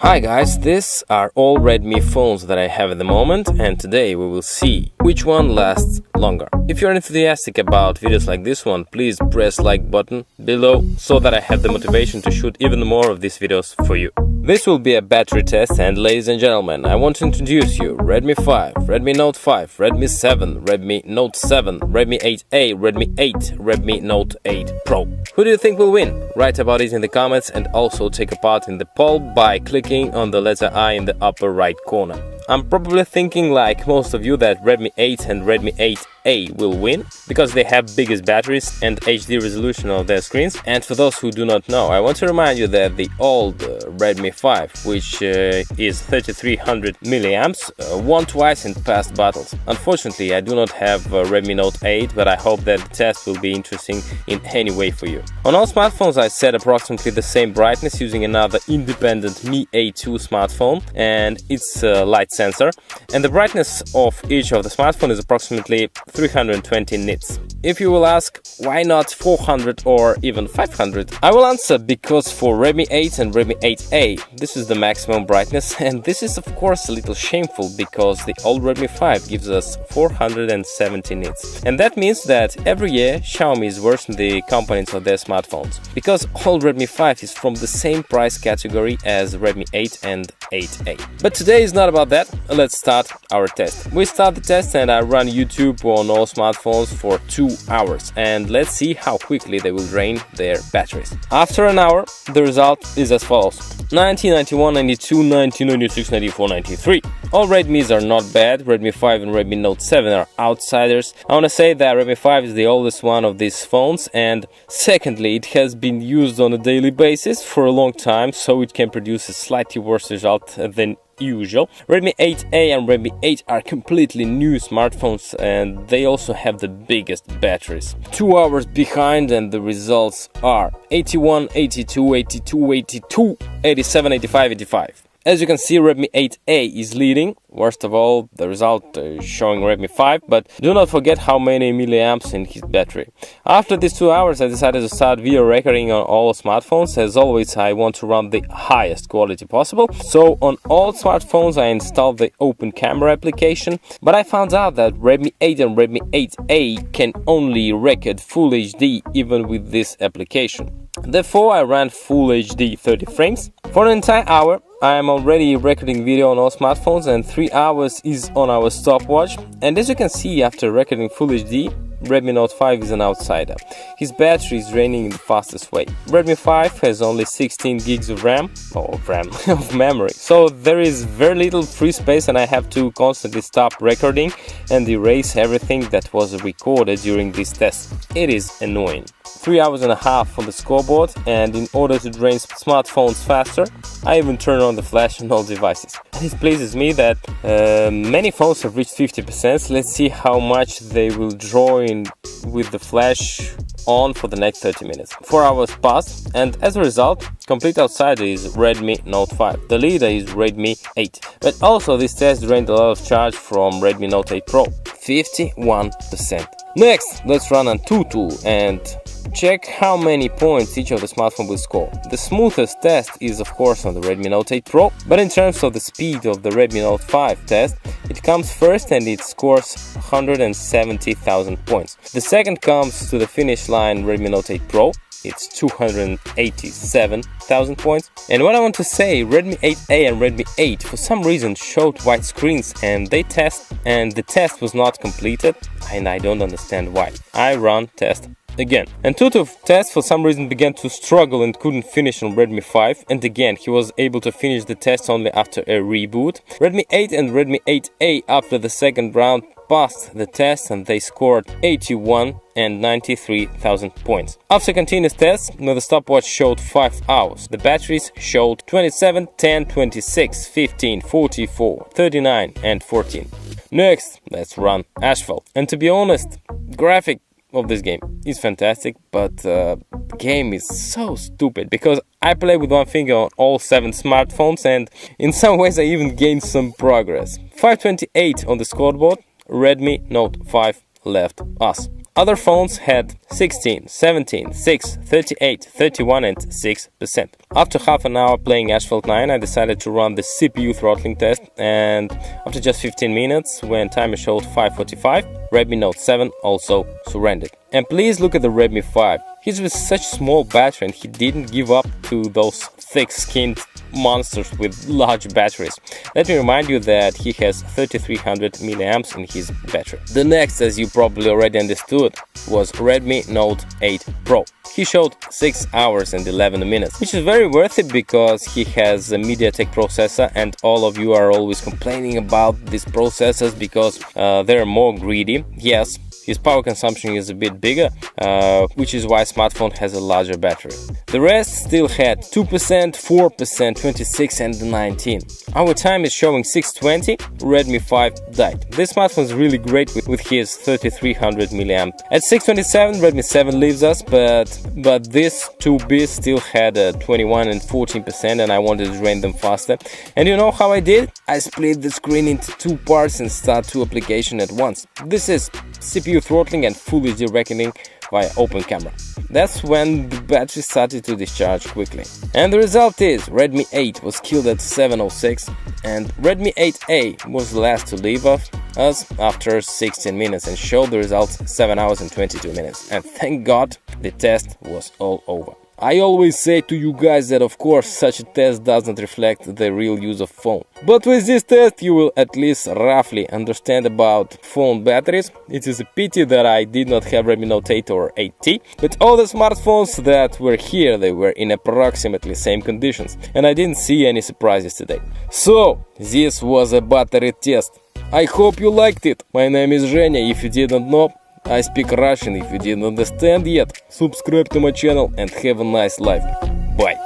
Hi guys, these are all Redmi phones that I have at the moment, and today we will see which one lasts longer. If you're enthusiastic about videos like this one, please press like button below so that I have the motivation to shoot even more of these videos for you. This will be a battery test, and ladies and gentlemen, I want to introduce you Redmi 5, Redmi Note 5, Redmi 7, Redmi Note 7, Redmi 8A, Redmi 8, Redmi Note 8 Pro. Who do you think will win? Write about it in the comments and also take a part in the poll by clicking on the letter I in the upper right corner. I'm probably thinking, like most of you, that Redmi 8 and Redmi 8A will win because they have biggest batteries and HD resolution of their screens. And for those who do not know, I want to remind you that the old Redmi 5, which is 3300 milliamps, won twice in past battles. Unfortunately, I do not have Redmi Note 8, but I hope that the test will be interesting in any way for you. On all smartphones, I set approximately the same brightness using another independent Mi A2 smartphone and its light sensor, and the brightness of each of the smartphone is approximately 320 nits. If you will ask why not 400 or even 500, I will answer because for Redmi 8 and Redmi 8A this is the maximum brightness, and this is of course a little shameful because the old Redmi 5 gives us 470 nits, and that means that every year Xiaomi is worsening the components of their smartphones because old Redmi 5 is from the same price category as Redmi 8 and 8A. But today is not about that. Let's start our test. We start the test and I run YouTube on all smartphones for 2 hours, and let's see how quickly they will drain their batteries. After an hour, the result is as follows: 90, 91, 92, 90, 96, 94, 93. All Redmis are not bad. Redmi 5 and Redmi Note 7 are outsiders. I want to say that Redmi 5 is the oldest one of these phones, and secondly, it has been used on a daily basis for a long time, so it can produce a slightly worse result than usual. Redmi 8A and Redmi 8 are completely new smartphones, and they also have the biggest batteries. 2 hours behind, and the results are 81, 82, 82, 82, 87, 85, 85. As you can see, Redmi 8A is leading. Worst of all, the result is showing Redmi 5, but do not forget how many milliamps in his battery. After these 2 hours, I decided to start video recording on all smartphones. As always, I want to run the highest quality possible. So on all smartphones, I installed the Open Camera application, but I found out that Redmi 8 and Redmi 8A can only record Full HD even with this application. Therefore, I ran Full HD 30 frames. For an entire hour, I am already recording video on all smartphones, and 3 hours is on our stopwatch. And as you can see, after recording Full HD, Redmi Note 5 is an outsider. His battery is draining in the fastest way. Redmi 5 has only 16 gigs of RAM, of memory. So there is very little free space, and I have to constantly stop recording and erase everything that was recorded during this test. It is annoying. 3 hours and a half on the scoreboard, and in order to drain smartphones faster, I even turn on the flash on all devices. And it pleases me that many phones have reached 50%. Let's see how much they will draw in with the flash on for the next 30 minutes. 4 hours passed, and as a result, complete outsider is Redmi Note 5. The leader is Redmi 8. But also this test drained a lot of charge from Redmi Note 8 Pro, 51%. Next, let's run Antutu and check how many points each of the smartphone will score. The smoothest test is of course on the Redmi Note 8 Pro, but in terms of the speed of the Redmi Note 5 test, it comes first and it scores 170,000 points. The second comes to the finish line Redmi Note 8 Pro. It's 287,000 points. And what I want to say, Redmi 8A and Redmi 8 for some reason showed white screens and the test was not completed, and I don't understand why. I run test again. Antutu test for some reason began to struggle and couldn't finish on Redmi 5, and again he was able to finish the test only after a reboot. Redmi 8 and Redmi 8A after the second round passed the test, and they scored 81 and 93,000 points. After continuous tests, the stopwatch showed 5 hours. The batteries showed 27, 10, 26, 15, 44, 39 and 14. Next, let's run Asphalt. And to be honest, graphic of this game is fantastic, but the game is so stupid because I play with one finger on all 7 smartphones, and in some ways I even gained some progress. 528 on the scoreboard. Redmi Note 5 left us. Other phones had 16, 17, 6, 38, 31 and 6%. After half an hour playing Asphalt 9, I decided to run the CPU throttling test, and after just 15 minutes, when timer showed 5:45, Redmi Note 7 also surrendered. And please look at the Redmi 5. He's with such small battery and he didn't give up to those thick-skinned monsters with large batteries. Let me remind you that he has 3300 milliamps in his battery. The next, as you probably already understood, was Redmi Note 8 Pro. He showed 6 hours and 11 minutes, which is very worth it because he has a MediaTek processor, and all of you are always complaining about these processors because they're more greedy. Yes, his power consumption is a bit bigger, which is why smartphone has a larger battery. The rest still had 2%, 4%, 26 and 19. Our time is showing 6:20, Redmi 5 died. This smartphone is really great with his 3300 milliamp. At 6:27, Redmi 7 leaves us, but this 2B still had a 21 and 14%, and I wanted to drain them faster. And you know how I did? I split the screen into 2 parts and start 2 applications at once. This is CPU throttling and Full HD reckoning via open camera. That's when the battery started to discharge quickly. And the result is Redmi 8 was killed at 7:06 and Redmi 8A was the last to leave us after 16 minutes and showed the results 7 hours and 22 minutes. And thank God the test was all over. I always say to you guys that of course such a test doesn't reflect the real use of phone. But with this test you will at least roughly understand about phone batteries. It is a pity that I did not have Redmi Note 8 or 8T, but all the smartphones that were here, they were in approximately same conditions, and I didn't see any surprises today. So, this was a battery test. I hope you liked it. My name is Zhenya. If you didn't know, I speak Russian. If you didn't understand yet, subscribe to my channel and have a nice life. Bye.